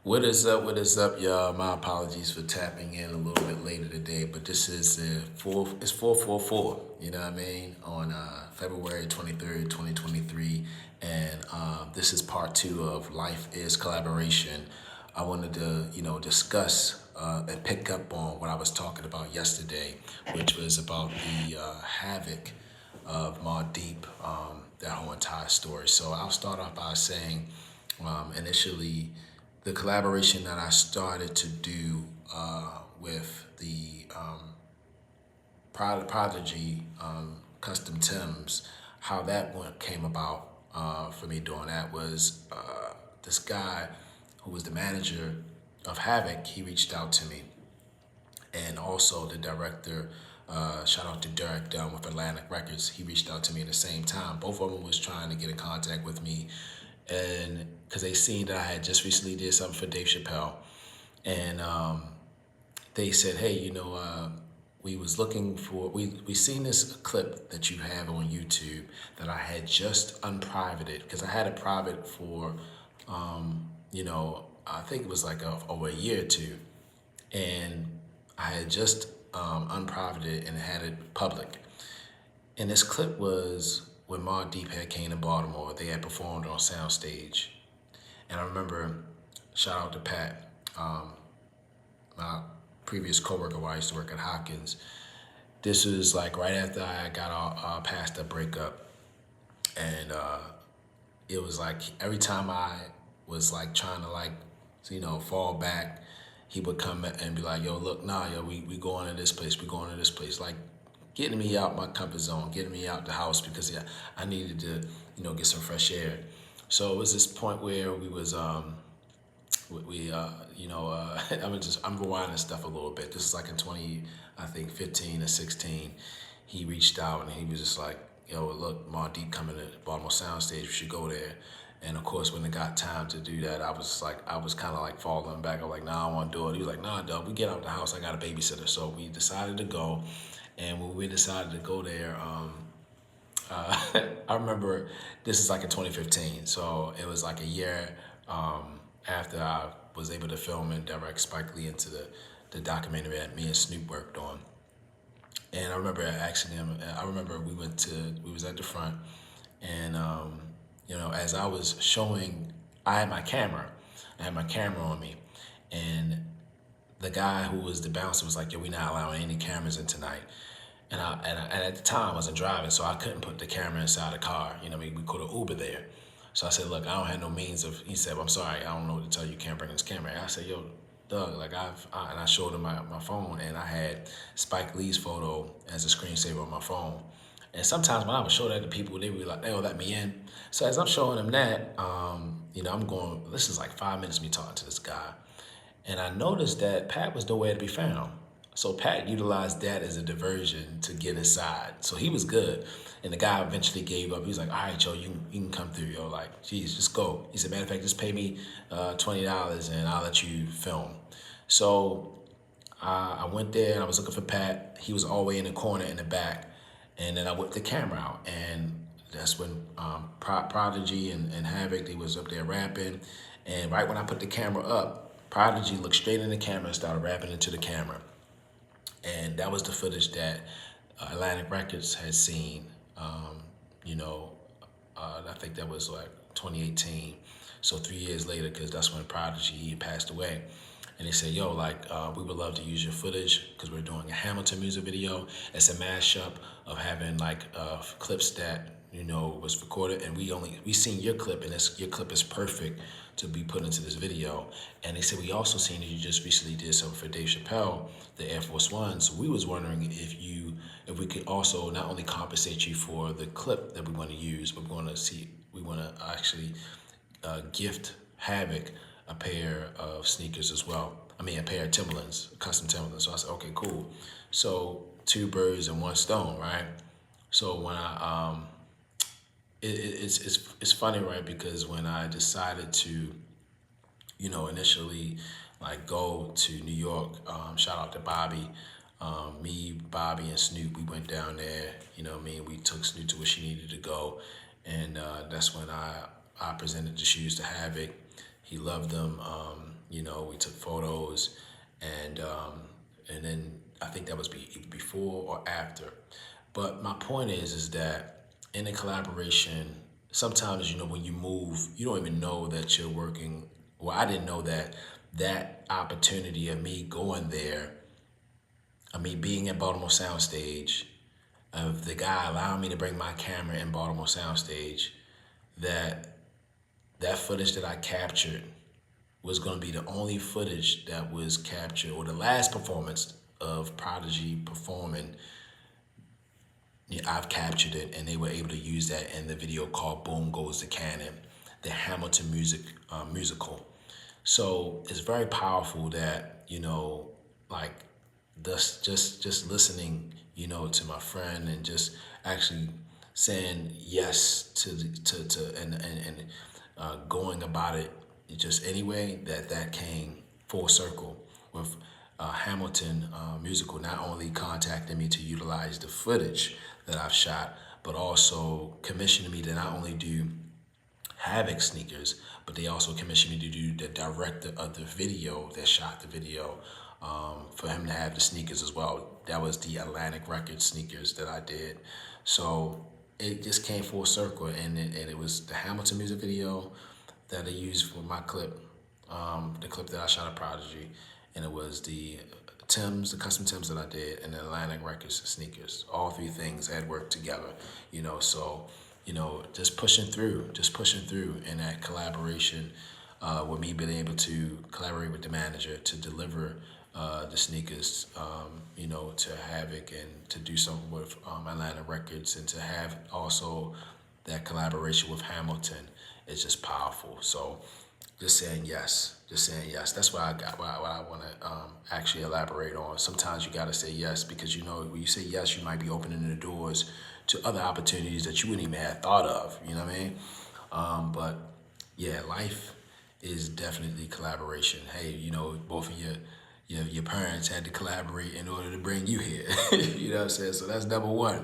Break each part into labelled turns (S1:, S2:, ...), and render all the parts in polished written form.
S1: What is up? What is up, y'all? My apologies for tapping in a little bit later today, but this is the fourth. It's 444. You know what I mean? On February 23rd, 2023, and this is part two of Life is Collaboration. I wanted to, discuss and pick up on what I was talking about yesterday, which was about the havoc of Mobb Deep, that whole entire story. So I'll start off by saying, initially, the collaboration that I started to do with the Prodigy Custom Tims, how that one came about for me doing that was this guy who was the manager of Havoc. He reached out to me, and also the director. Shout out to Derek Dunn with Atlantic Records. He reached out to me at the same time. Both of them was trying to get in contact with me, and because they seen that I had just recently did something for Dave Chappelle, and they said, "Hey, we was looking for we seen this clip that you have on YouTube that I had just unprivated because I had it private for, I think it was like over a year or two, and I had just unprivated it and had it public. And this clip was when Mobb Deep had came to Baltimore. They had performed on Soundstage, and I remember, shout out to Pat, my previous coworker where I used to work at Hopkins. This was like right after I got past the breakup, and it was like every time I was like trying to fall back, he would come and be like, "Yo, look, nah, yo, we going to this place, we going to this place," like getting me out my comfort zone, getting me out the house because yeah, I needed to get some fresh air. So it was this point where we was I'm rewinding stuff a little bit. This is like in 20, I think 15 or 16. He reached out and he was just like, "Yo, look, Mobb Deep coming to Baltimore Soundstage. We should go there." And of course, when it got time to do that, I was kind of like falling back. I was like, "Nah, I don't want to do it." He was like, "Nah, dog, we get out the house. I got a babysitter." So we decided to go. And when we decided to go there, I remember this is like in 2015. So it was like a year after I was able to film and direct Spike Lee into the documentary that me and Snoop worked on. And I remember asking him, I remember we was at the front, and as I was showing, I had my camera. I had my camera on me, and the guy who was the bouncer was like, "Yo, we not allowing any cameras in tonight." And at the time I wasn't driving, so I couldn't put the camera inside the car. You know, what I mean, we could have Uber there. So I said, "Look, I don't have no means of." He said, "Well, I'm sorry, I don't know what to tell you. You can't bring this camera." I said, "Yo, Doug, like and I showed him my phone, and I had Spike Lee's photo as a screensaver on my phone. And sometimes when I would show that to people, they would be like, "They'll let me in." So as I'm showing them that, I'm going. This is like 5 minutes of me talking to this guy, and I noticed that Pat was nowhere to be found. So Pat utilized that as a diversion to get inside. So he was good. And the guy eventually gave up. He was like, "All right, yo, you can come through, yo. Like, geez, just go." He said, "Matter of fact, just pay me $20 and I'll let you film." So I went there and I was looking for Pat. He was all the way in the corner in the back. And then I whipped the camera out. And that's when Prodigy and Havoc, they was up there rapping. And right when I put the camera up, Prodigy looked straight in the camera and started rapping into the camera. And that was the footage that Atlantic Records had seen. You know, I think that was like 2018. So 3 years later, because that's when Prodigy passed away. And they said, "Yo, like, we would love to use your footage because we're doing a Hamilton music video. It's a mashup of having like clips that was recorded, and we seen your clip, and your clip is perfect to be put into this video." And they said, "We also seen that you just recently did something for Dave Chappelle, the Air Force One. So we was wondering if we could also not only compensate you for the clip that we want to use, but we want to actually gift Havoc a pair of sneakers as well. I mean, a pair of Timberlands, custom Timberlands." So I said, "Okay, cool." So two birds and one stone, right? So when it's funny, right? Because when I decided to, initially like go to New York, shout out to Bobby, me, Bobby, and Snoop, we went down there. You know what I mean? We took Snoop to where she needed to go, and that's when I presented the shoes to Havoc. He loved them. You know, we took photos, and then I think that was before or after. But my point is that in a collaboration, sometimes, you know, when you move, you don't even know that you're working. Well, I didn't know that that opportunity of me going there, of me being at Baltimore Soundstage, of the guy allowing me to bring my camera in Baltimore Soundstage, that that footage that I captured was going to be the only footage that was captured, or the last performance of Prodigy performing. Yeah, I've captured it, and they were able to use that in the video called "Boom Goes the Cannon," the Hamilton musical. So it's very powerful that, you know, like this, just listening, you know, to my friend, and just actually saying yes to going about it just anyway, that came full circle with Hamilton musical not only contacting me to utilize the footage that I've shot, but also commissioning me to not only do Havoc sneakers, but they also commissioned me to do the director of the video that shot the video, for him to have the sneakers as well. That was the Atlantic Records sneakers that I did. So it just came full circle, and it was the Hamilton music video that I used for my clip, the clip that I shot at Prodigy, and it was the Timbs, the custom Timbs that I did, and the Atlantic Records sneakers. All three things had worked together, you know. So, you know, just pushing through in that collaboration, with me being able to collaborate with the manager to deliver the sneakers, you know, to Havoc, and to do something with Atlantic Records, and to have also that collaboration with Hamilton is just powerful. So just saying yes, just saying yes. That's what I got. What I want to actually elaborate on. Sometimes you got to say yes, because, you know, when you say yes, you might be opening the doors to other opportunities that you wouldn't even have thought of. You know what I mean? But yeah, life is definitely collaboration. Hey, you know, both of your parents had to collaborate in order to bring you here. You know what I'm saying? So that's number one.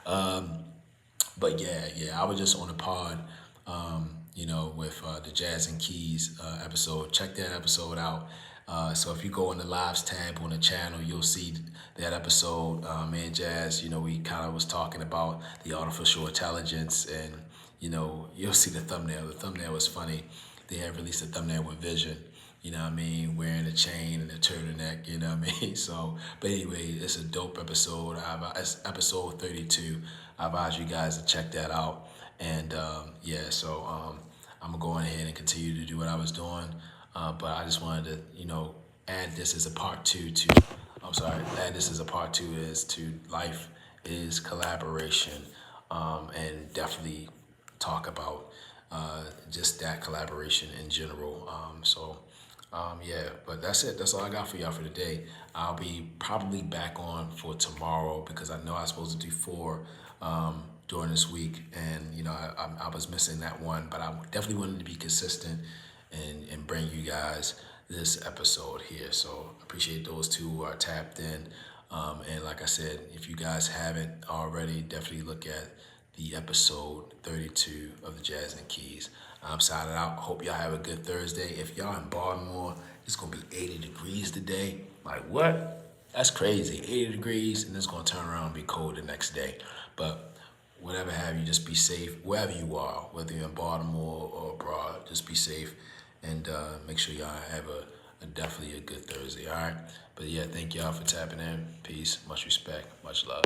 S1: But yeah, I was just on a pod, you know, with the Jazz and Keys episode. Check that episode out. So if you go in the lives tab on the channel, you'll see that episode. Me and Jazz, you know, we kind of was talking about the artificial intelligence, and, you know, you'll see the thumbnail. The thumbnail was funny. They had released a thumbnail with Vision, you know what I mean, wearing a chain and a turtleneck, you know what I mean? So, but anyway, it's a dope episode. It's episode 32. I advise you guys to check that out. And yeah, so I'm gonna go on ahead and continue to do what I was doing. But I just wanted to, you know, add this as a part two to, I'm sorry, add this as a part two is to life is collaboration, and definitely talk about just that collaboration in general. Yeah, but that's it. That's all I got for y'all for today. I'll be probably back on for tomorrow, because I know I'm supposed to do 4 during this week, and, you know, I was missing that one, but I definitely wanted to be consistent and bring you guys this episode here. So appreciate those two who are tapped in. And like I said, if you guys haven't already, definitely look at the episode 32 of the Jazz and Keys. I'm signing out. Hope y'all have a good Thursday. If y'all in Baltimore, it's gonna be 80 degrees today. Like, what? That's crazy. 80 degrees, and it's gonna turn around and be cold the next day. But whatever have you, just be safe wherever you are, whether you're in Baltimore or abroad. Just be safe, and make sure y'all have a definitely a good Thursday. All right. But yeah, thank y'all for tapping in. Peace, much respect, much love.